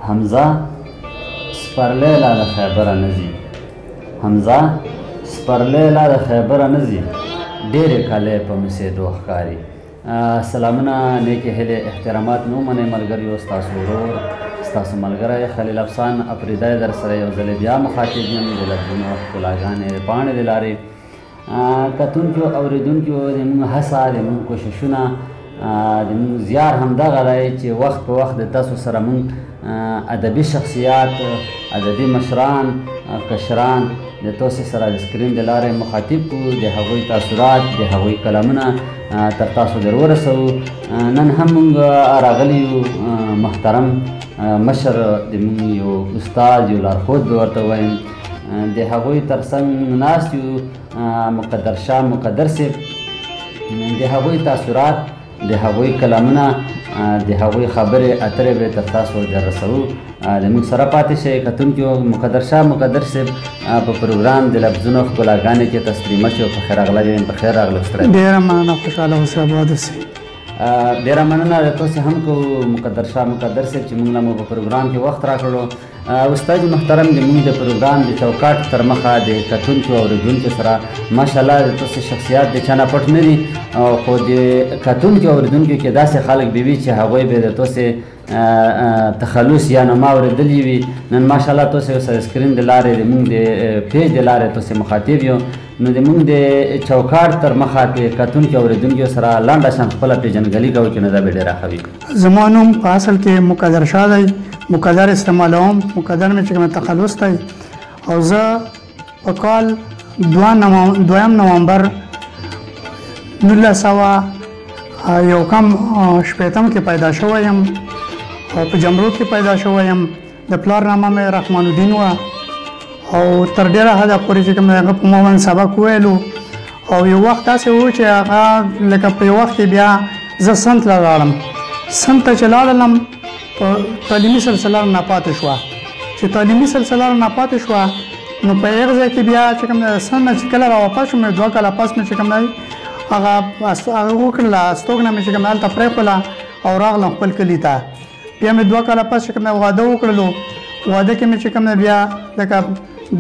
حمزه سپرلی لا د خیبره نه ځي حمزه سپرلی لا د خیبره نه ځي ډېرې کالۍ په مسېدو ښکاري. سلامونه نیکې هیلې احترامات مې ومنئ ملګریو. ستاسو ورور ستاسو ملګری خلیل افسان اپریدی در سره یو ځلې بیا مخاطب یم د لفظونو ښکلاګانې پاڼې د لارې کتونکو اورېدونکو زموږ هڅه زموږ کوششونه زموږ زیار همدغه دی چې وخت په وخت د تاسو سره موږ ادبي شخصیات ادبي مشران کشران د تاسو سره د سکرین د لارې مخاطب کړو د هغوی تاثرات د هغوی کلامونه تر تاسو در ورسوو. نن هم موږ راغلي یو محترم مشر د موږ یو استاد یو لارښود به ورته ووایم د هغوی تر څنګ ناست یو مقدر شاه مقدر صاحب د هغوی تاثرات د هغوی کلامونه د هغوی خبرې اترې به تر تاسو در رسوو. زموږ سره پاتې شئ کتونکو. مقدر شاه مقدر صاحب په پروګرام د لفظونو ښکلاګانې کې تسلیمه شو. په خیر راغلی یم. په خیر راغلی استاد. ډېره مننه خوشحاله اوسئ اباد اوسئ. ډېره مننه د تاسې هم کوو مقدر شاه مقدر صاحب چې موږ له مو په پروګرام کې وخت راکړو. استاد محترم د موږ د پروګرام د چوکاټ تر مخه د کتونکو او اورېدونکو سره ماشاءالله د تاسې شخصیات د چا نه پټ نه دي خو د کتونکو او اورېدونکو کې داسې خلک به وي چې هغوی به د تاسې تخلص یا نما اورېدلي وي. نن ماشاءالله تاسې اوس د سکرین د لارې د موږ د پیج د لارې تاسې مخاطب یو نو د موږ د چوکاټ تر مخه کې کتونکو او اورېدونکو سره لنډه شان خپله پېژندګلي کوو چې نو دا به ډېره ښه وي. زما نوم په اصل کې مقدر شاه دی. مقدر استعمالوم. مقدر مې چې کوم تخلص دی او زه په کال 2 نومبر 1980 کې پیدا شوی یم او په جمرود کې پیدا شوی یم. د پلار نامه مې رحمان الدین وه او تر ډېره حده پورې چې کوم هغه په ما باندې سبق وویلو او یو وخت داسې و چې هغه لکه په یو وخت کې بیا زه سند ته لاړم. سند ته چې لاړلم په تعلیمي سلسله ناپاتې شوه. چې تعلیمي سلسله ناپاتې شوه نو په هغه ځای کې بیا چې کوم سند نه چې کله راواپس شوم 2 کاله پس مې چې کوم دی هغه وکړله استوګنه مې چې کوم هلته پرېښوله او راغلم خپل کلي ته. بیا مې 2 کاله پس چې کوم واده وکړلو. واده کې مې چې کوم بیا لکه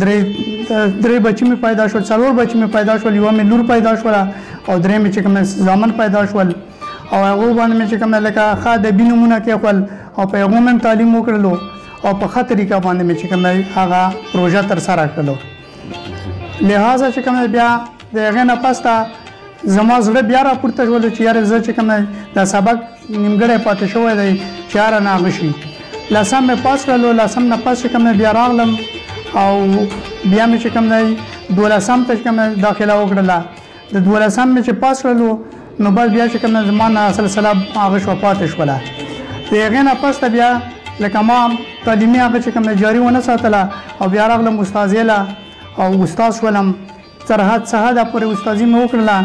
درې بچي مې پیدا شول 4 بچي مې پیدا شول. یوه مې لور پیدا شوله او درې مې چې کوم زامن پیدا شول او هغو باندې مې چې کوم لکه ښه ادبي نومونه کېښول او په هغو مې تعلیم وکړلو او په ښه طریقه باندې مې چې کوم هغه پروژه ترسره کړلو. لہذا چې کوم بیا د هغې نه پس ته زما زړه بیا راپورته شولو چې یاره زه چې کوم دا سبق نیمګړی پاتې شوی دی چې یاره نه هغه شي. 10 مې پاس کړلو. 10 نه پس چې کوم بیا راغلم او بیا مې چې کوم دی 12 ته چې کوم داخله وکړله. د 12 مې چې پاس کړلو نو بس بیا چې کوم زما نه سلسله هغه شوه پاتې شوله. د هغې نه پس ته بیا لکه ما تعلیمي هغه چې کوم جاري ونه ساتله او بیا راغلم استاذۍ له او استاد شولم. تر حد حده پورې استادي مې وکړله.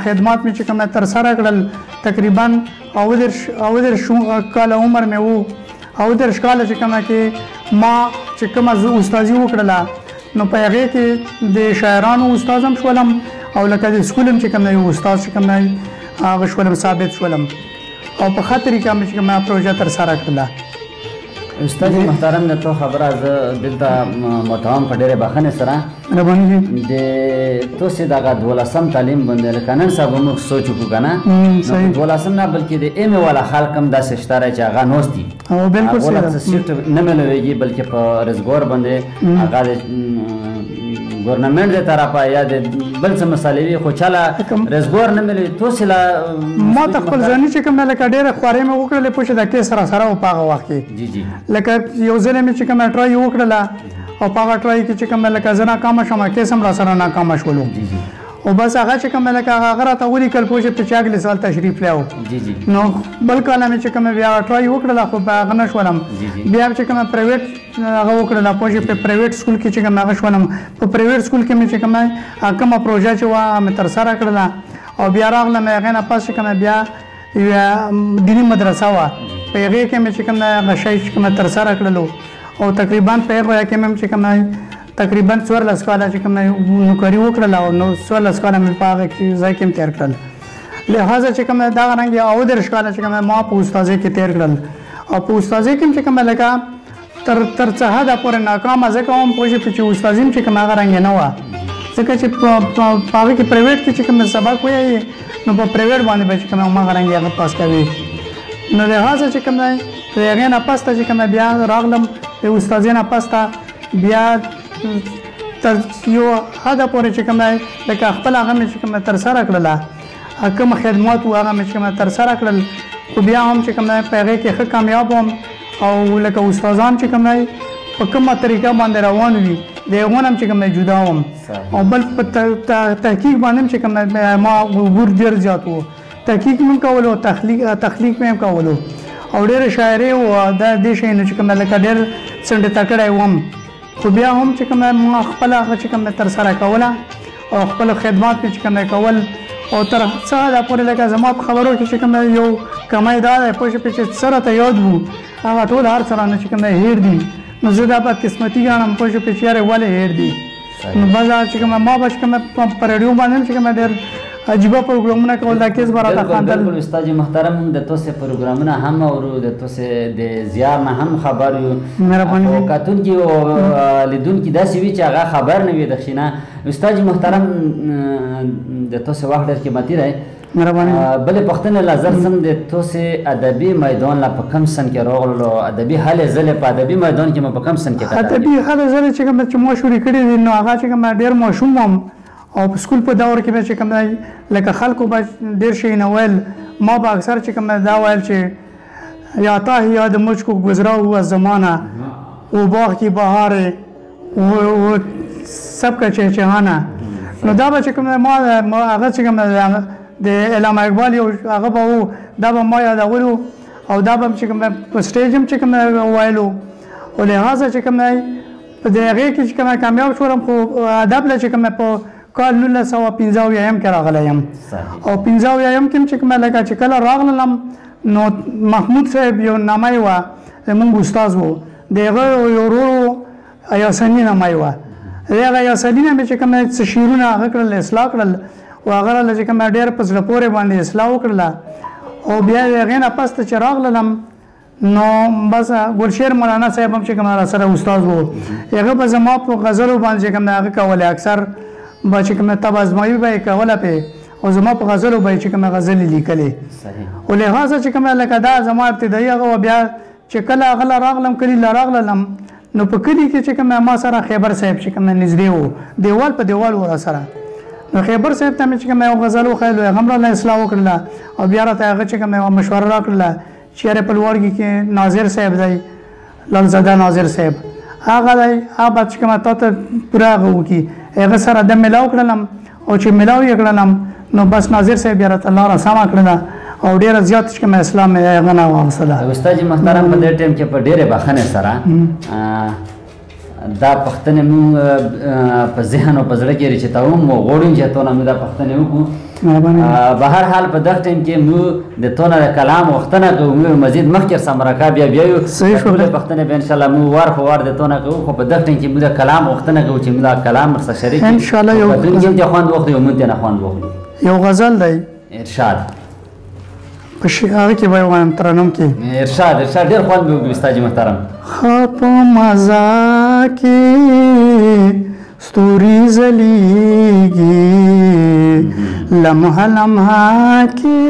خدمات مې چې کوم ترسره کړل. تقریبا 19 کاله عمر مې و. 19 کاله چې کومه کې ما چې کومه استادي وکړله نو په هغې کې د شاعرانو استاد هم شولم او لکه د سکول هم چې کوم یو استاد چې کوم هغه شولم ثابت شولم او په ښه طریقه مې چې کومه پروژه ترسره کړله. استاد محترم نه تو خبره زه دلته متهم په ډېرې بخښنې سره د تاسې دغه 12 تعلیم باندې لکه نن سبا موږ سوچ وکړو که نه نو 12 نه بلکې د ایم والا خلک هم داسې شته چې هغه ناست دي بالکل هغو له څه سیټ نه میلویږي بلکې په رزګور باندې هغه د ګورنمنټ د طرفه یا د بل څه مسالې وي خو چاله رزګور نه میلوي. تاسې له ما ته خپل ځاني چې کوم لکه ډېره خوارۍ مې وکړلې پوه شې د کیس سره و په هغه وخت کې لکه یو ځل مې چې کومه ټرای وکړله او په هغه ټرای کې چې کومه لکه زه ناکامه شوم کیس هم راسره ناکامه شولو او بس هغه چې کومه لکه هغه راته ولیکل پوه شې په چا اګلې سال تشریف لی و نو بل کال مې چې کومه بیا ټرای وکړله خو په هغه نه شولم. بیا چې کومه پرایویټ هغه وکړله پوه شې په پرایویټ سکول کې چې کومه هغه شولم. په پرایویټ سکول کې مې چې کومه پروژه چې وه مې ترسره کړله او بیا راغلم هغې نه پس چې کومه بیا یوه دیني مدرسه وه په هغې کې مې چې کومه هغه شی چې کومه ترسره کړلو او تقریبا په هغه کې مې چې کومه تقریبا 14 کاله چې کومه نوکري وکړله او 14 کاله مې په هغه ځای کې تېر کړل. لہذا چې کومه دغه رنګې 19 کاله چې کومه ما په استاذۍ کې تېر کړل او په استاذۍ کې چې کومه لکه تر څه حده پورې ناکامه ځکه هم پوه شي چې استادي هم چې کوم هغه رنګې نه وه ځکه چې په هغه کې پرایویټ کې چې کوم سبق وایي نو په پرایویټ باندې به چې کوم هغه رنګې هغه پاس کوي نو لحاظه چې کوم دی د هغې نه پس ته چې کوم بیا راغلم د استادۍ نه پس ته بیا تر یو حده پورې چې کوم دی لکه خپل هغه مې چې کوم ترسره کړله کوم خدمات وو هغه مې چې کوم ترسره کړل خو بیا هم چې کوم دی په هغې کې ښه کامیاب وم او لکه استادان چې کوم دی په کومه طریقه باندې روان وي د هغو نه هم چې کوم دی جدا وم او بل په تحقیق باندې هم چې کوم دی ما عبور ډېر زیات و تحقیق مې هم کولو تخلیق مې هم کولو او ډېرې شاعري وه دا دې شیانو چې کوم دی لکه ډېر څنډې تکړی وم خو بیا هم چې کوم دی ما خپله هغه چې کوم دی ترسره کوله او خپل خدمات مې چې کوم دی کول او تر څه حده پورې لکه زما په خبرو کې چې کوم دی یو کمی دا دی پوه شوې چې څه راته یاد وو هغه ټول هر څه رانه چې کوم دی هېر دي نو زه دا بدقسمتي ګڼم پوه شوې چې یارې ولې هېر دي نو بس چې کوم ما به چې کوم په ریډیو باندې چې کوم ډېر عجیبه پروګرامونه کول دا کیس به راته خاندل بالکل استاد محترم د تاسې پروګرامونه هم اورو د تاسې د زیار نه هم خبر یو مهرباني او کتونکي او لیدونکي داسې وي چې هغه خبر نه وي د ښې استاد محترم د تاسې وخت ډېر قیمتي دی مهرباني بلې پوښتنې له زر څنګه د تاسې ادبي میدان له په کم سن کې راغلو ادبي هلې ځلې په ادبي میدان کې مو په کم سن کې ادبي هلې ځلې چې کوم چې ما شروع کړي دي نو هغه چې کوم ډېر ماشوم وم او په سکول په دور کې به چې کوم دی لکه خلکو به ډېر شی نه ویل ما به اکثر چې کوم دا ویل چې یا تا هی یاد مجھ کو گزرا ہوا زمانہ وہ باغ کی بہار وہ سب کا چہچہانا نو دا به چې کوم ما هغه چې کوم د علامه اقبال یو هغه به و دا به ما یادولو او دا به چې کوم په سټیج هم چې کوم ویلو او لحاظه چې کوم په د هغې کې چې کوم کامیاب شولم خو ادب له چې کوم په کال 1995 کې راغلی یم او 95 کې چې کوم لکه چې کله راغلم نو محمود صاحب یو نامه وه زمونږ استاد و د هغه یو ورور ایاسني نامه وه د هغه ایاسني نه مې چې کوم څه شعرونه هغه کړل اصلاح کړل او هغه راله چې کوم ډېر په زړه پورې باندې اصلاح وکړله او بیا د هغې نه پس ته چې راغلم نو بس ګلشیر مولانا صاحب هم چې کوم راسره استاد و هغه به زما په غزلو باندې چې کوم هغه کولی اکثر به چې کومه طب ازمایي به یې کوله پې او زما په غزلو به یې چې کومه غزلې لیکلې او لحاظه چې کومه لکه دا زما ابتدایي هغه وه بیا چې کله هغه له راغلم کلي له راغلم نو په کلي کې چې کومه ما سره خیبر صاحب چې کومه نږدې و دیوال په دیوال و راسره نو خیبر صاحب ته مې چې کومه یو غزل وښیلو هغه هم راله اصلاح وکړله او بیا راته هغه چې کومه یوه مشوره راکړله چې یارې په لوړګي کې ناظر صاحب دی لالزاده ناظر صاحب هغه دی هغه چې کومه تا ته پوره هغه وکړي هغه سره د ملاو کړلم او چې ملاو یې کړلم نو بس ناظر صاحب بیا راته لاره سمه کړله او ډېره زیات چې کومه اسلام مې هغه نه واخیستله استاد محترم په دې ټایم کې په ډېرې بخښنې سره دا پښتنې مونږ په ذهن او په زړه کې رچتاوم او غواړو چې تونه مې دا پښتنې وکړو به هر حال په دغه ټایم کې مو د تونه د کلام غوښتنه کوو مو مزید مخکې سره مرکه بیا یو ټولې پښتنې به انشاءالله مو وار په وار د تونه کوو خو په دغه ټایم کې مو د کلام غوښتنه کوو چې مو دا کلام ورسره شریک کړي انشاءالله یو پښتون کې خوند وخت یو مونږ نه خوند وخت یو غزل دی ارشاد په هغه کې به یې وایم ترنم کې ارشاد ډېر خوند به وکړي استاد محترم ښه په مزه کې ستوري ځلیږي لمحه لمحه کې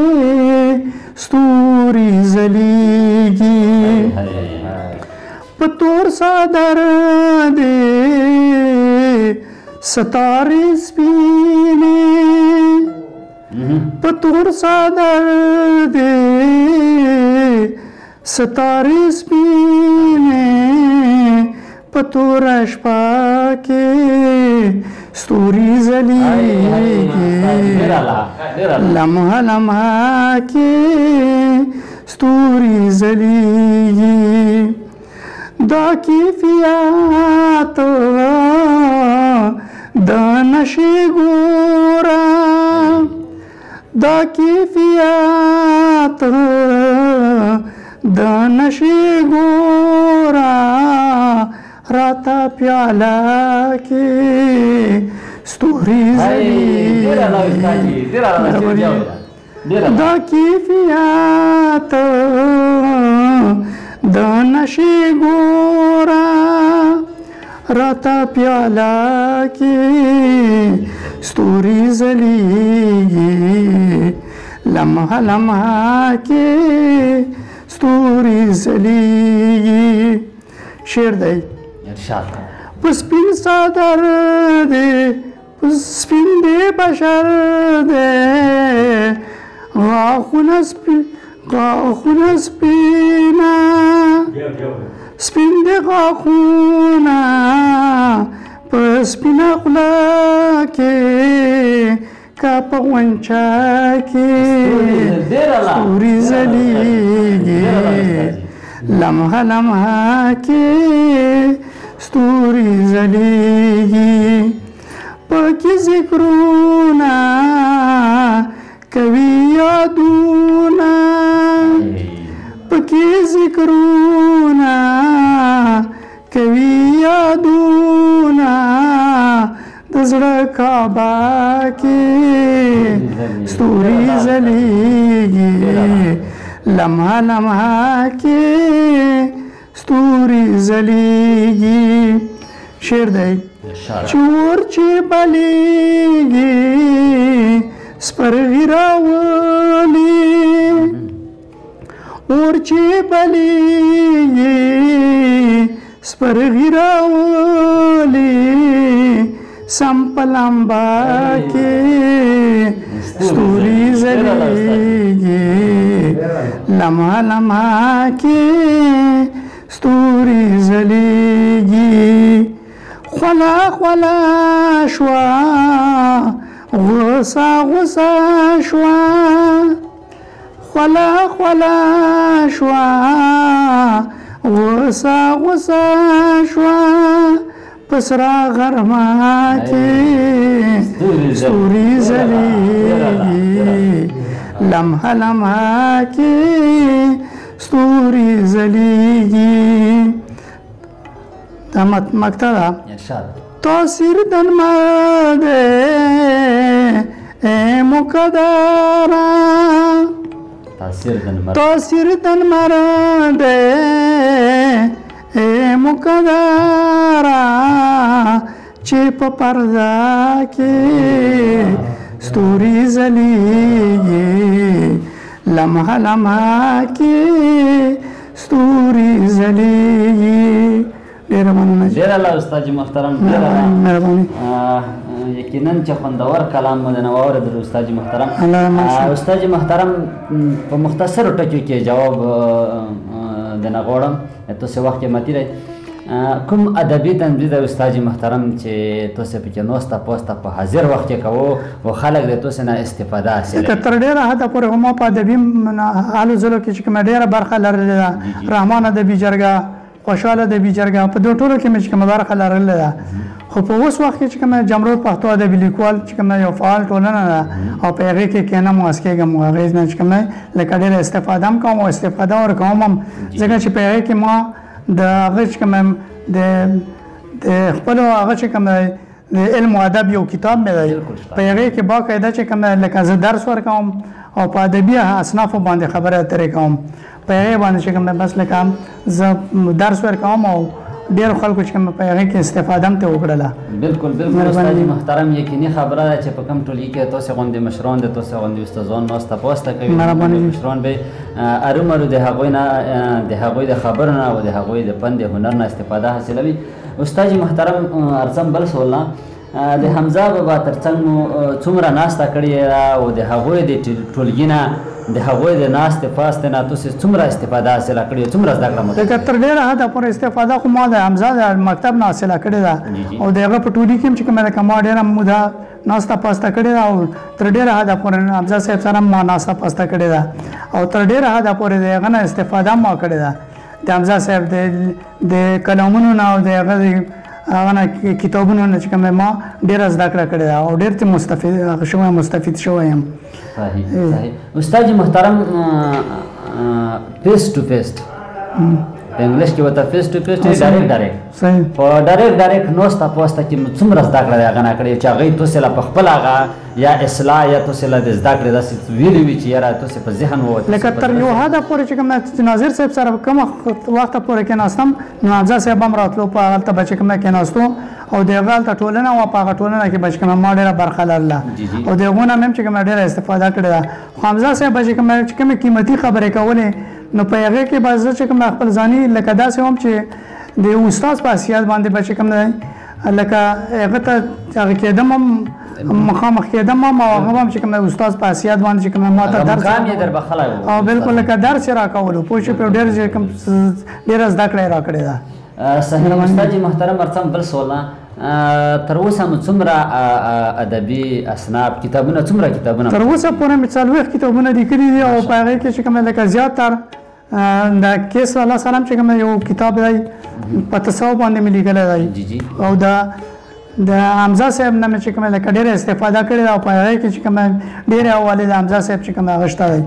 ستوري ځلیږي په تور څادر دې ستارې سپینې په تور څادر دې ستارې سپینې په توره شپه کې ستوري ځلیږي لمحه لمحه کې ستوري ځلیږي دا کیفیت د نشې ګوره دا کیفیت د نشې ګوره راته پیاله کې ستوري ځلیږي دا کیفیت د نشې ګوره راته پیاله کې ستوري ځلیږي لمحه لمحه کې ستوري ځلیږي. شعر دی ارشاد. په سپین څادر دی په سپین دی بشر دی غاښونه سپینه سپین دی غاښونه په سپینه خوله کې کا په غونچه کې ستوري ځلیږي لمحه لمحه کې ستوري ځلیږي. پکې ذکرونه کوي یادونه پکې ذکرونه کوي یادونه د زړه کعبه کې ستوري ځلیږي لمحه لمحه کې ستوري ځلیږي. شعر دی چې اور چې بلیږي سپرغي راولي اور چې بلیږي سپرغي راولي سم په لمبه کې ستوري ځلیږي لمحه لمحه کې ستوري ځلیږي. خوله خوله شوه غوسه غوسه شوه خوله خوله شوه غوسه غوسه شوه په سره غرمه کې ستوري ځلیږي لمحه لمحه کې ستوري ځلیږي. دا مقطع ده. تاثیر د لمر دی ای مقدره تاثیر د لمر دی ای مقدره چې په پرده کې ستوري ځلیږي لمحه لمحه کې ستوري ځلیږي. ډېره مننه. ډېره الله استاد محترم. مهرباني. یقینا چې خوندور کلام مو نه واورېدل استاد محترم. استاد محترم په مختصرو ټکیو کې جواب دنه غواړم تاسو وخت قیمتي دی. کوم ادبي تنظیم د استاد محترم چې تاسو پکې نوسته پوسته په حاضر وخت کې کوو او خلک د تاسو نه استفاده حاصل کړي. تر ډېره حده پورې هم په ادبي حالو ځلو کې چې کومه ډېره برخه لرلې ده رحمان ادبي جرګه خوشحال ادبي جرګه په دې ټولو کې مې چې کومه برخه لرلې ده. خو په اوس وخت کې چې کومه جمهوریت پښتو ادبي لیکوال چې کومه یو فعال ټولنه ده او په هغې کې کینم واسکېږم هغې نه چې کومه لکه ډېره استفاده هم کوم او استفاده ورکوم هم ځکه چې په هغې کې ما د هغه چې کومه د خپلو هغه چې کومه د علم و ادب یو کتاب مې دی په هغې کې باقاعده چې کومه لکه زه درس ورکوم او په ادبي اصنافو باندې خبرې اترې کوم په هغې باندې چې کومه بس لکه زه درس ورکوم او ډېرو خلکو چې کومه په هغې کې استفاده هم ترې وکړله. بلکل بلکل استاد محترم یقیني خبره ده چې په کوم ټولګي کې تاسې غوندې مشران د تاسې غوندې استادان ناسته پاسته کوي مشران به ارومرو د هغوی نه د هغوی د خبرو نه او د هغوی د پند هنر نه استفاده حاصلوي. استاد محترم ارڅم بل سوال نه د حمزه بابا تر څنګ مو څومره ناسته کړې ده او د هغوی د ټولګي نه د هغوی د ناستې پاستې نه تاسې څومره استفاده حاصله کړې څومره زده کړه مو لکه تر ډېره حده پورې استفاده خو ما د حمزه د مکتب نه حاصله کړې ده او د هغه په ټولګي کې هم چې کومه لکه ما ډېره موده ناسته پاسته کړې ده او تر ډېره حده پورې حمزه صاحب سره ما ناسته پاسته کړې ده او تر ډېره حده پورې د هغه نه استفاده ما کړې ده د حمزه صاحب د کلامونو نه او د هغه هغه نه کتابونو نه چې کومه ما ډېره زده کړه کړې ده او ډېر ترې مستفید شوی یم. صحیح صحیح. استاد محترم فیس ټو فیس په انګلیش کې ورته فیس ټو فیس ډایرکټ صحیح په ډایرکټ نوسته پوسته کې څومره زده کړه دی هغه نه کړې چې هغوی تاسې له په خپل هغه یا اصلاح یا تاسې له د زده کړې داسې ویلي وي چې یاره تاسې په ذهن ووت لکه تر یو حده پورې چې کوم ناظر صاحب سره کوم وخته پورې کېناستم نو حمزه صاحب هم راتلو په هغلته به چې کوم کېناستو او د هغه هلته ټولنه وه په هغه ټولنه کې به چې کوم ما ډېره برخه لرله او د هغو نه مې هم چې کومه ډېره استفاده کړې ده خو حمزه صاحب به چې کومې قیمتي خبرې کولې نو په هغې کې به زه چې کوم خپل ځاني لکه داسې وم چې د یو استاد په حیثیت باندې به چې کوم دی لکه هغه ته هغه کېدم هم مخامخ کېدم هم او هغه هم چې کوم استاد په حیثیت باندې چې کوم ما ته درس او بالکل لکه درس یې راکولو پوه شو په ډېره زده کړه یې راکړې ده صحیح استاد محترم ورڅم بل سوال تر اوسه مو څومره ادبي اصناف کتابونه څومره کتابونه تر اوسه پورې مې 40 کتابونه لیکلي دي او په هغې کې چې کوم لکه زیاتر د کیس الله سلام چې کوم یو کتاب دی په تصوف باندې مې لیکلی دی او د حمزه صاحب نه مې چې کوم لکه ډېره استفاده کړې ده او په هغې کې چې کوم ډېرې حوالې د حمزه صاحب چې کوم هغه شته دی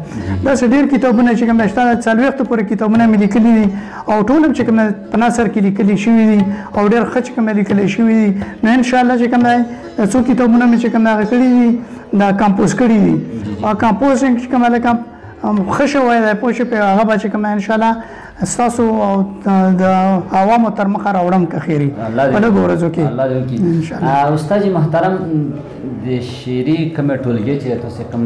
داسې ډېر کتابونه چې کوم شته دی 40 پورې کتابونه مې لیکلي دي او ټول هم چې کوم په نثر کې لیکلي شوي دي او ډېر ښه چې کوم لیکلي شوي دي نو انشاءالله چې کوم دی څو کتابونه مې چې کوم هغه کړي دي دا کمپوز کړي دي او کمپوزینګ چې کوم لکه ښه شوی دی پوه شو په هغه به چې کوم انشاءالله ستاسو او د عوامو تر مخه راوړم که خیري په لږو ورځو کې استاد محترم د شعري کومې ټولګې چې تاسې کوم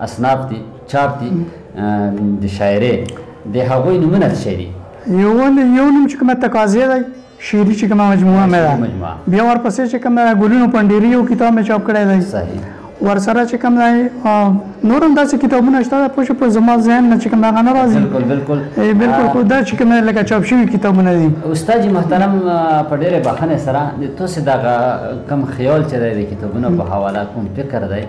اصناف دي چاپ دي د شاعرۍ د هغوی نومونه څه شی دي یو نوم چې کومه تقاضې دی شعري چې کومه مجموعه مې ده بیا ورپسې چې کومه ګلونو پنډیري یو کتاب مې چاپ کړی دی صحیح ورسره چې کوم دی نور هم داسې کتابونه شته ده پوه شو په زما ذهن نه چې کوم هغه نه راځي بالکل دا چې کوم لکه چاپ شوي کتابونه دي استاد محترم په ډېرې بخښنې سره د تاسې دغه کوم خیال چې دی د کتابونو په حواله کوم فکر دی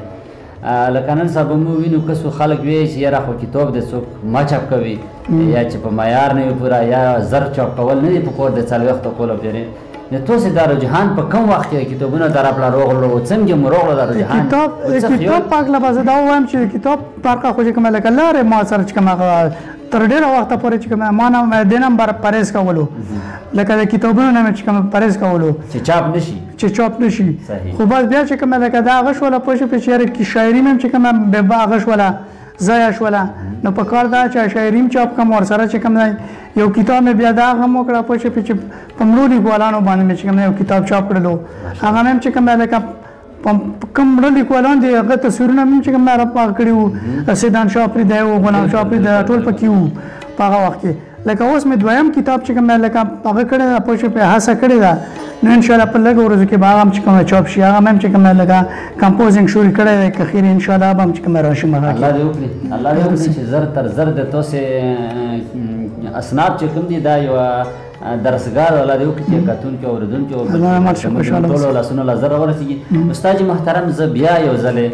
لکه نن سبا مو وینو که څو خلک وایي چې یاره خو کتاب دی څوک ما چاپ کوي یا چې په معیار نه وي پوره یا زر چاپ کول نه دي په کور د 40 کولو پورې د تاسې دا رجحان په کوم وخت کې کتابونه در خپله روغلو څنګه مو روغله دا رجحان کتاب په هکله به زه دا ووایم چې کتاب برخه خو چې کومه لکه لارې ما سره چې کوم هغه تر ډېره وخته پورې چې کومه ما نه دې نه پرهیز کولو لکه د کتابونو نه مې چې کوم پرهیز کولو چې چاپ نشي خو بس بیا چې کومه لکه دا هغه شوله پوه شو په چې شاعري مې چې کومه هغه شوله ضایع شوله نو په کار دا چې شاعري م چاپ کړم ورسره چې کوم دی یو کتاب مې بیا دا هغه م وکړه پوه شو چې په مړو لیکوالانو باندې مې چې کوم یو کتاب چاپ کړلو هغه مې چې کوم لکه کوم مړه لیکوالان دي هغه تصویرونه مې چې کوم راپاغ کړي وو سیدان شاه افریدی وو غلام شاه افریدی ټول پکې وو په هغه وخت کې لکه اوس مې دویم کتاب چې کوم لکه هغه کړی ده پوه شو په هڅه کړې ده نو انشاءالله په لږو ورځو کې به هغه هم چې کومه چاپ شي هغه هم چې کومه لکه کمپوزینګ شروع کړی دی که خیر انشاءالله به هم چې کومه راشي مخه الله دې وکړي چې زر تر زر د تاسې اسناد چې کوم دي دا یوه درسګار الله دې وکړي چې کتونکي او اورېدونکي او ټولو لاسونه له زره ورسېږي استاد محترم زه بیا یو ځلې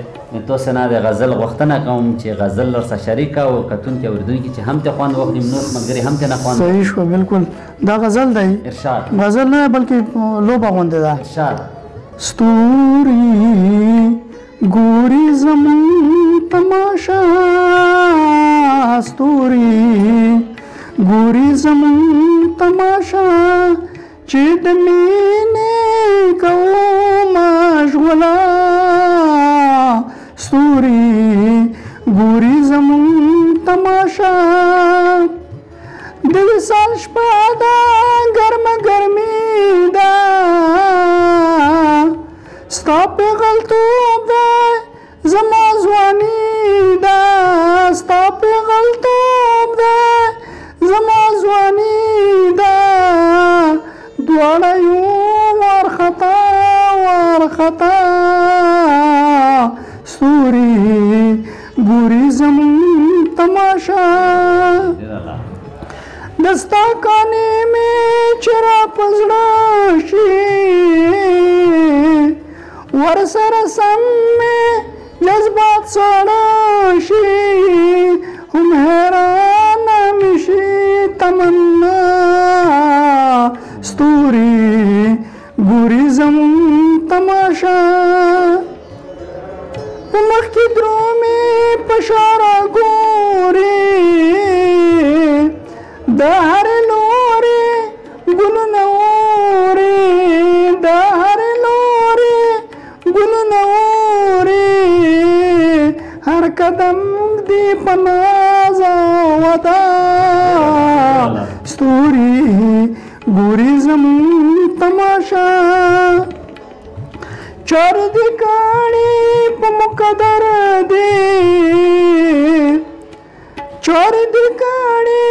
تاسې نه د غزل غوښتنه کوم چې غزل درسره شریکه او کتونکي او اورېدونکي چې هم ته خوند واخلي نور ملګري هم ته نه خوند صحیح شو بالکل دا غزل دی ارشاد غزل نه بلکې لوبه غوندې ده ارشاد ستوري ګوري زمون تماشا ستوري ګوري زمون تماشا چې د مینې کوم ژولا ستوري ګوري زمون تماشا د وصال شپه ده ګرمه ګرمي ده ستا پیغلتوب ده زما ځواني ده ستا پیغلتوب ده زما ځواني ده دواړه یو وارخطا ستوري ګوري زمون تماشا دستا کانی میں چرا پزڑا شی ورسر سم میں جذبات ساڑا شی ہم حیران مشی تمنا ستوری گوری زمون تماشا مخ کی درو میں پشارا گوری د هر قدم دی پناز ودا ستوري ګوري زمون تماشا چار دی کاڼي په مقدر دی چار دی کاڼي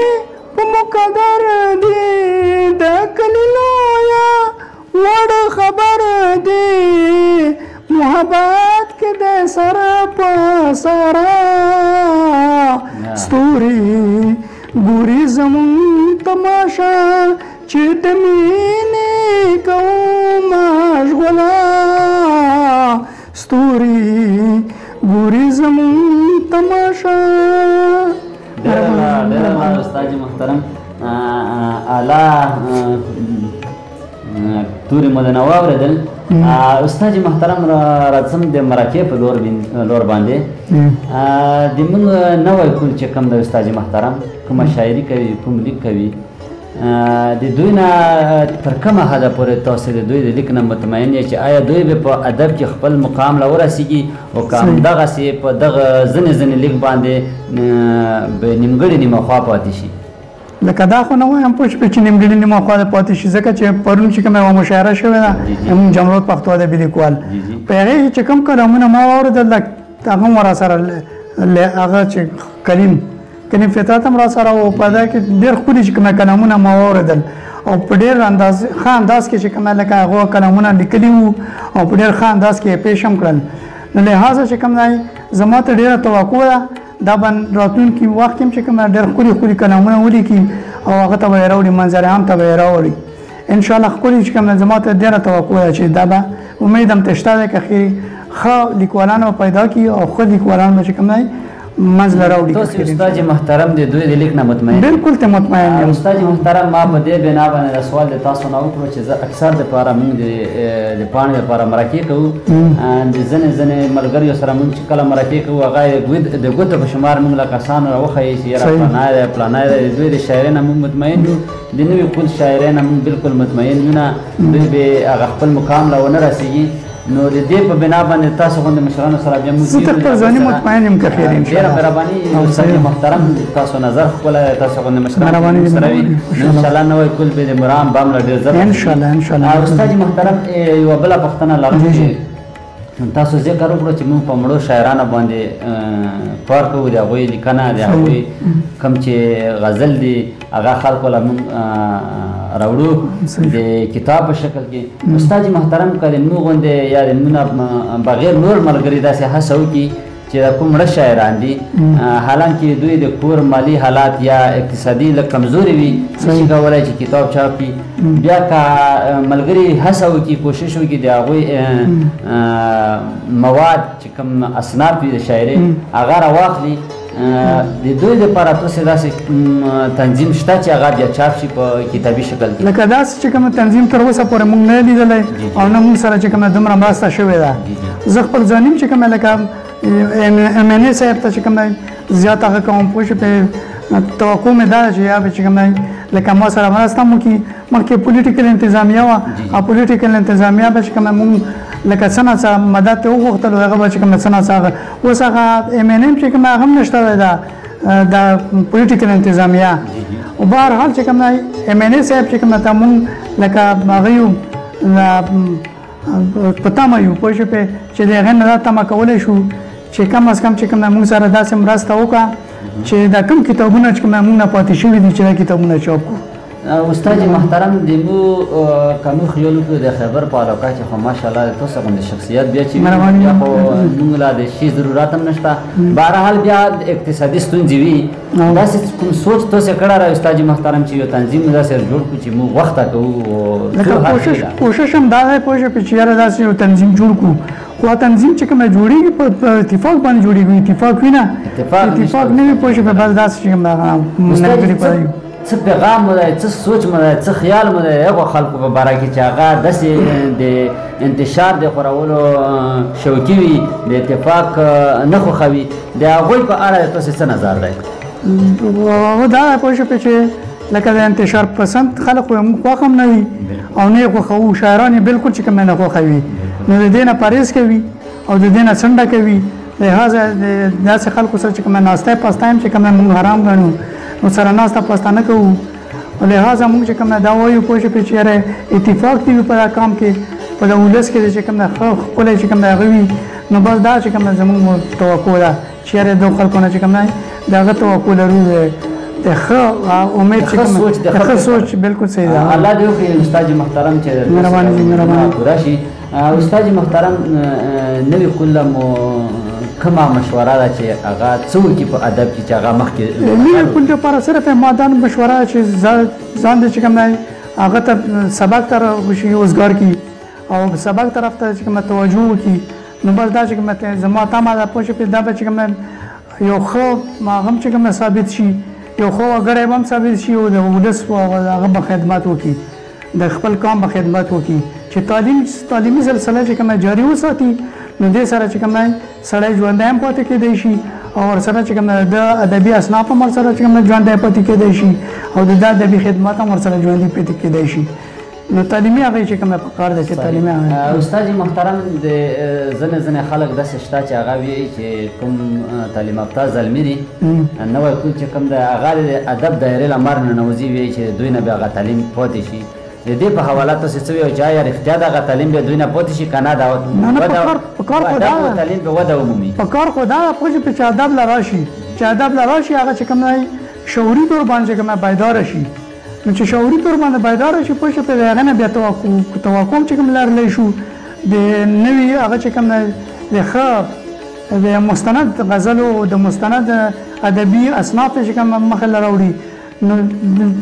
په مقدر دی د کلی لویا وړ خبر دی محبت کې د سر په سرا ستوري ګوري زمون تماشا چې د مینې کوم اشغلا ستوري ګوري زمون تماشا. ډېر استاد محترم اعلی توري مدنه واورېدل. استاد محترم راځم د مراکې په لور باندې د موږ نوی کول چې کوم د استاد محترم کومه شاعري کوي کوم لیک کوي د دوی نه تر کومه حده پورې تاسو د دوی د لیک نه مطمئن یې چې آیا دوی به په ادب کې خپل مقام له ورسیږي او که همدغسې په دغه ځینې لیک باندې به نیمګړې نیمه خوا پاتې شي؟ لکه دا خو نه وایم پوه شوې چې نیمګړې نیمه خوا د پاتې شي ځکه چې پرون چې کومه یوه مشاعره شوې ده زموږ جمرود پښتو ادبي لیکوال په هغې کې چې کوم کلامونه ما واورېدل هغه هم راسره هغه چې کلیم فطرت هم راسره و په دا کې ډېر ښکلي چې کومه کلامونه ما واورېدل او په ډېر ښه انداز کې چې کومه لکه هغو کلامونه لیکلي وو او په ډېر ښه انداز کې یې پیش هم کړل. نو لحاظه چې کوم دی زما ته ډېره توقع ده دا به راتلونکي وخت کې هم چې کومه ډېر ښکلي کلامونه ولیکي او هغه ته به یې راوړي منظر عام ته به یې راوړي انشاءالله. ښکلي چې کوم زما ته ډېره توقع ده چې دا به امید هم ته شته دی که خیر ښه لیکوالان به پیدا کړي او ښه لیکوالان به چې کوم دی منځ له راوړي. تاسو استاد محترم د دوی د لیک نه مطمئن؟ بالکل ته مطمئن یم استاد محترم. ما په دې بنا باندې د سوال د تاسو نه وکړو چې زه اکثر دپاره موږ د پاڼې دپاره مرکې کوو د ځینې ملګریو سره موږ چې کله مرکې کوو هغه د ګوتو په شمار موږ له کسانو راوښیي چې یاره فلانی دی فلانی دی. د دوی د شاعرۍ نه موږ مطمئن یو د نوي کول شاعرۍ نه موږ بالکل مطمئن یو نه دوی به هغه خپل مقام له ونه رسېږي. نو د دې په بنا باندې تاسو غوندې مشرانو سره بیا موږ زه تر ځاني مطمئن یم که خیر ډېره مهرباني استاد محترم تاسو نظر ښکلی تاسو غوندې مشران سره وي انشاءالله نوی کول به د مرام بام له ډېر زر انشاءالله. استاد محترم یوه بله پوښتنه لرم چې تاسو ذکر وکړو چې موږ په مړو شاعرانو باندې کار کوو د هغوی لیکنه د هغوی کوم چې غزل دي هغه خلکو له موږ راوړو د کتاب په شکل کې. استاد محترم که د موږ غوندې یا د موږ بغیر نور ملګري داسې هڅه وکړي چې د کوم مړه شاعران دي حالانکه دوی د کور مالي حالات یا اقتصادي لږ کمزوري وي نشي کولی چې کتاب چاپ کړي بیا که ملګري هڅه وکړي کوشش وکړي د هغوی مواد چې کوم اصناف وي د شاعرۍ هغه راواخلي د دوی دپاره تاسې داسې تنظیم شته چې هغه بیا چاپ شي په کتابي شکل کې؟ لکه داسې چې کومه تنظیم تر اوسه پورې موږ نه لیدلی او نه موږ سره چې کومه دومره مرسته شوې ده. زه خپل ځانیم چې کومه لکه MNA صاحب ته چې کوم دی زیات هغه کوم پوه شو په توقع مې دا چې یا به چې کوم دی لکه ما سره مرسته هم وکړي. مخکې پولیټیکل انتظامیه وه او پولیټیکل انتظامیه به چې کوم موږ لکه څه ناڅه مدد ته وغوښتلو هغه به چې کوم څه ناڅه هغه اوس هغه MNA چې کوم هغه هم نشته دی د پولیټیکل انتظامیه او بهرحال چې کوم دی MNA صاحب چې کوم ته موږ لکه هغه یو په تمه یو پوه شوې چې د هغې نه دا تمه کولی شو چې کم از کم چې کوم موږ سره داسې مرسته وکړه چې دا کوم کتابونه چې کوم موږ نه پاتې شوي دي چې دا کتابونه چاپ کړو. استاد محترم د مو کمو خیال وکړو د خیبر په علاقه کې خو ماشاءالله تاسو غوندې شخصیت بیا چې بیا خو موږ لا د شي ضرورت هم نشته بهرحال بیا اقتصادي ستونزې وي داسې کوم سوچ تاسو کړی را استاد محترم چې یو تنظیم داسې جوړ کړو چې موږ وخته کوو کوشش هم دا دی پوه شوې چې یاره داسې یو تنظیم جوړ کړو خو تنظیم چې کومه جوړېږي په اتفاق باندې جوړېږي اتفاق وي نه اتفاق نه وي پوه شوې بس داسې چې کوم نګري پرې څه پیغام مو دی څه سوچ مو دی څه خیال مو دی هغو خلکو په باره کې چې هغه داسې د انتشار د خورولو شوقي وي د اتفاق نه خوښوي د هغوی په اړه تاسې څه نظر دی؟ دا پوه شوې چې لکه د انتشار پسند خلک خو موږ خوښ هم نه وي او نه یې خوښوو شاعران یې بلکل چې کوم نه خوښوي نو د دې نه پرهیز کوي او د دې نه څنډه کوي لهذا داسې خلکو سره چې کوم ناسته پاسته هم چې کوم موږ حرام ګڼو نو سره ناسته پاسته نه کوو لهذا موږ چې کوم دا وایو پوه شو چې یاره اتفاق دی په دا کام کې په د ولس کې چې کوم ښکلی چې کوم هغه وي نو بس دا چې کوم زموږ توقع ده چې یاره دو خلکو نه چې کوم د هغه توقع لرو د ښه امید چې کوم د ښه سوچ بالکل صحیح ده الله دې وکړي استاد محترم چې مهرباني پوره شي استاد محترم نوی کله مو کومه مشوره ده چې هغه څه وکړي په ادب کې چې هغه مخکې نوی کل لپاره صرف ما دا مشوره چې ځان دې چې کوم دی هغه ته سبق ته راوشي روزګار کړي او سبق طرف ته چې کوم توجه وکړي نو بس دا چې کوم زما تمه ده پوه شو دا به چې کوم یو ښه هم چې کوم ثابت شي یو ښه وګړی به هم ثابت شي او د ولس هغه به خدمت وکړي د خپل قام به خدمت وکړي چې تعلیمي سلسله چې کوم جاري وساتي نو دې سره چې کوم سړی ژوندی هم پاتې کېدی شي او ورسره چې کوم د ادبي اصناف هم ورسره چې کوم ژوندی پاتې کېدی شي او د ادبي خدمات هم ورسره ژوندي پاتې کېدی شي نو تعلیمي هغه چې کوم په کار ده چې تعلیمي هغه استاد محترم د ځنې خلک داسې شته چې هغه وایي چې کوم تعلیم یافته زلمي دي نوی کول چې کوم د هغه د ادب دایرې له مار ننوځي وایي چې دوی نه بیا هغه تعلیم پاتې شي د دې په حواله تاسو څه وایئ چې آیا رښتیا دغه تعلیم به دوی نه پاتې شي که نه تعلیم به وده ومومي په کار خو دا پوه شي چې ادب له راشي چې ادب له راشي هغه چې کوم شعوري طور باندې چې کوم بیداره شي نو چې شعوري طور باندې بیداره شي پوه شي په هغه نه بیا توقع چې کوم لرلی شو د نوي هغه چې کوم د ښه د مستند غزلو او د مستند ادبي اصناف چې کوم مخې له راوړي نو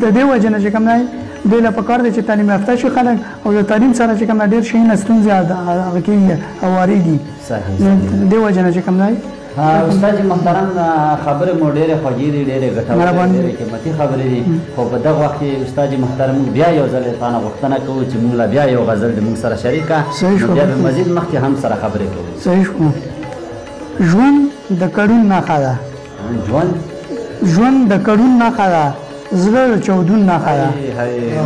د دې وجې نه چې کوم دی دوی له پکار دی چې تعلیم یافته شي خلک او د تعلیم سره چې کوم ډېر شیونه ستونزې هغه کېږي او واردېږي د دې وجې نه چې کوم دی استاد محترم خبرې مو ډېرې خوږې دي ډېرې ګټورې ډېرې قیمتي خبرې دي خو په دغه وخت کې استاد محترم بیا یو ځل تا نه غوښتنه کوو چې موږ له بیا یو غزل د موږ سره شریکه بیا به مزید مخکې هم سره خبرې کوو صحیح شو ژوند د کډون نښه ده ژوند د کډون نښه ده زړه د چاودون نښه ده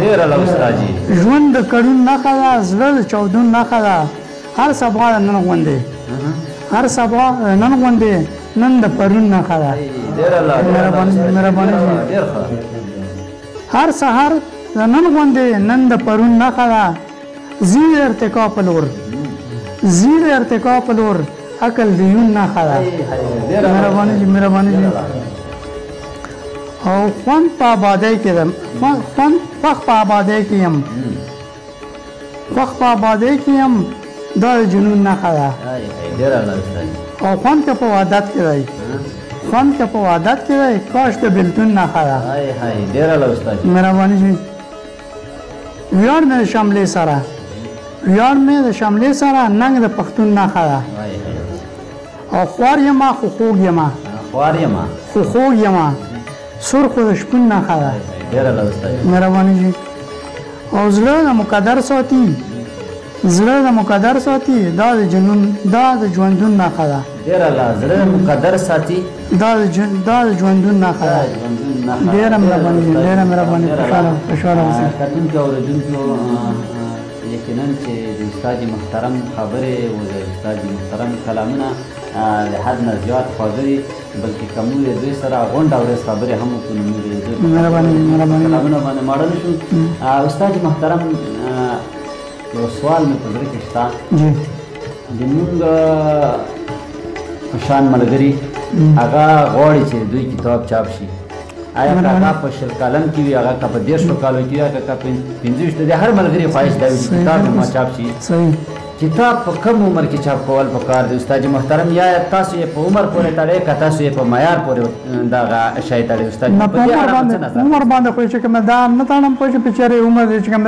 ډېره له استادجي ژوند د کډون نښه ده زړه د چاودون نښه ده هر سبا نن غوندې هر سبا نن غوندې نن د پرون نښه ده مهرباني هر سهار نن غوندې نن د پرون نښه ده زیر ارتقا په لور عقل د یون نښه ده مهرباني او خوند په آبادۍ کې ده خوښ په آبادۍ کې یم دا د جنون نښه ده او خوند که په وحدت کې دی کاش د بېلتون نښه ده مهرباني شي ویاړ مې د شملې سره ننګ د پښتون نښه ده او خوار یمه خو خوږ یمه سر خو د شپون نښه ده مهرباني شي او زړه د مقدر ساتي دا د ژوندون نښه ده دا د ژوندون نښه ده ډېره مهرباني خوشحاله اوسئ کتونکو اورېدونکو یقینا چې د استاد محترم خبرې او د استاد محترم کلامونه د حد نه زیات خواږه دي بلکې که موږ د دوی سره غونډه ورځ خبرې هم وکړو نو موږ د کلامونه باندې ماړه نه شو استاد محترم یو سوال مې په زړه کې شته زموږ په شان ملګري هغه غواړي چې دوی کتاب چاپ شي آیا که هغه په 20 کلن کې وي هغه که په 10 کالو کې وي هغه که په 25 د هر ملګري خواهش دا وي چې کتاب ما چاپ شي کتاب په کم عمر کې چاپ کول پکار دی استاد محترم یا تاسو یې په عمر پورې تړئ که تاسو یې په معیار پورې دغه شی تړئ استاد عمر باندې خو چې کوم دا نه تړم پوه چې بېچارې عمر چې کوم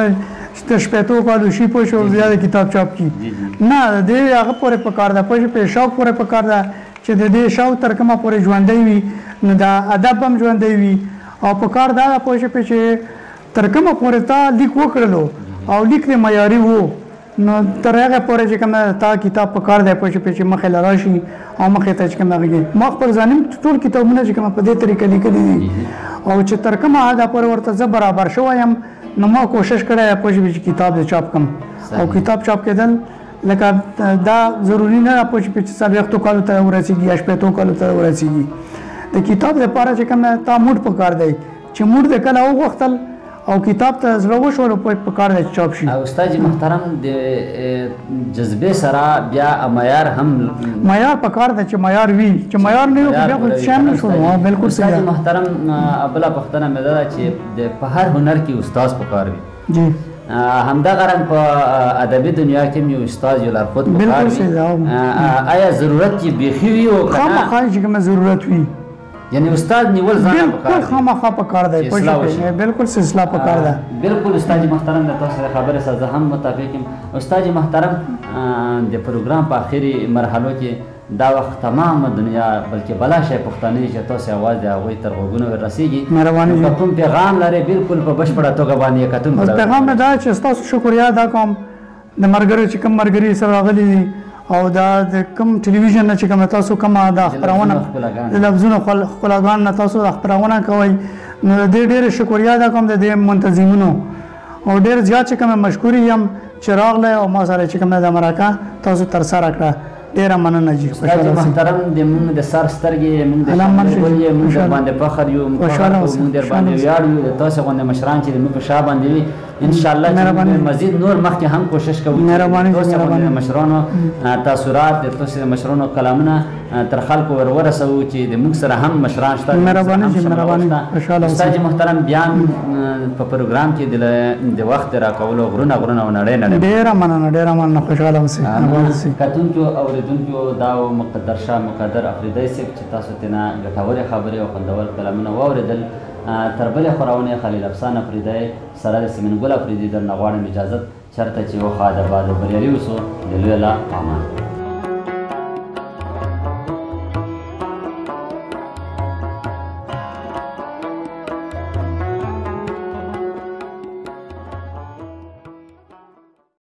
د شپېتو کالو شي پوه شو بیا د کتاب چاپ کړي نه د دې هغه پورې پکار ده پوه شو په شوق پورې پکار ده چې د دې شوق تر کومه پورې ژوندی وي نو دا ادب هم ژوندی وي او پکار دا ده پوه شو چې تر کومه پورې تا لیک وکړلو او لیک دې معیاري و نو تر هغه پورې چې کوم تا کتاب پکار دی پوه شو چې مخې له راشي او مخې ته چې کوم هغه ما خپل ځانم ټول کتابونه چې کوم په دې طریقه لیکلي دي او چې تر کومه حده پورې ورته زه برابر شوی یم نو ما کوشش کړی پوه شو چې کتاب دې چاپ کړم او کتاب چاپ کېدل لکه دا ضروري نه ده چې 40 کالو ته ورسېږي یا 80 کالو ته ورسېږي. د کتاب لپاره چې کوم تا موډ پکار دی چې موډ د کله وغوښتل او کتاب ته زړه وشول په کار دی چې چاپ شي. استاد محترم د جذبې سره بیا معیار هم معیار پکار دی چې معیار وي چې معیار نه وي بیا خو شان نه شو. بالکل صحیح. استاد محترم بله پوښتنه مې ده چې په هر هنر کې استاد پکار وي. جی همدغه رنګ په ادبي دنیا کې یو استاد یو لارښود پکار بالکل وي. صحیح. آیا ضرورت یې بیخي وي او که نه خامخا چې کومه ضرورت وي یعنی استاد نیول ځان بالکل خامخا پکار دی. بالکل سلسله پکار ده. بالکل استاد محترم د تاسو سره خبره سره هم متفق یم. استاد محترم د پروګرام په اخري مرحلو کې دا وخت تمام دنیا بلکې بلا شی پښتانه چې تاسو आवाज دی هغوی تر غوږونو ورسیږي. مهرباني که کوم پیغام لري بالکل په بشپړه توګه باندې کتون پیغام مې دا چې ستاسو شکریا ادا کوم د ملګرو چې کوم ملګري سره راغلي دي او دا د کوم ټلویزیون نه چې کوم تاسو کوم د خبرونه د لفظونو خلاګان نه تاسو خبرونه کوي نو د ډېر شکریا ادا کوم د منتظمینو او ډېر زیات چې کوم مشکور یم چې راغله او ما سره چې کوم د مرکه تاسو تر سره کړه. ډېره مننه جی. استاد محترم د موږ د سر سترګې موږ د موږ باندې فخر یو موږ در باندې ویاړ یو د تاسو غوندې مشران چې موږ په شا باندې وي ان شاء الله چې مزید نور مخکې هم کوشش کوو چې تاسو غوندې مشرانو تاثرات د تاسو مشرانو کلامونه تر خلکو ورسوو چې د موږ سره هم مشران شته. مهرباني. استاد محترم بیا په پروګرام کې د وخت راکولو غرونه او نړۍ ډېره مننه. خوشحاله اوسئ. کتونکو اوریدونکو دا مقدر شاه مقدر افریدی صاحب چې تاسو تینا ګټورې خبرې او خوندور کلامونه واورېدل. تر بلې خپرونې خلیل افسان افریدی سره د سیمین ګل افریدي درنه غواړم اجازت چېرته چې وخا د بعد بریالي اوسو د لوی الله امان.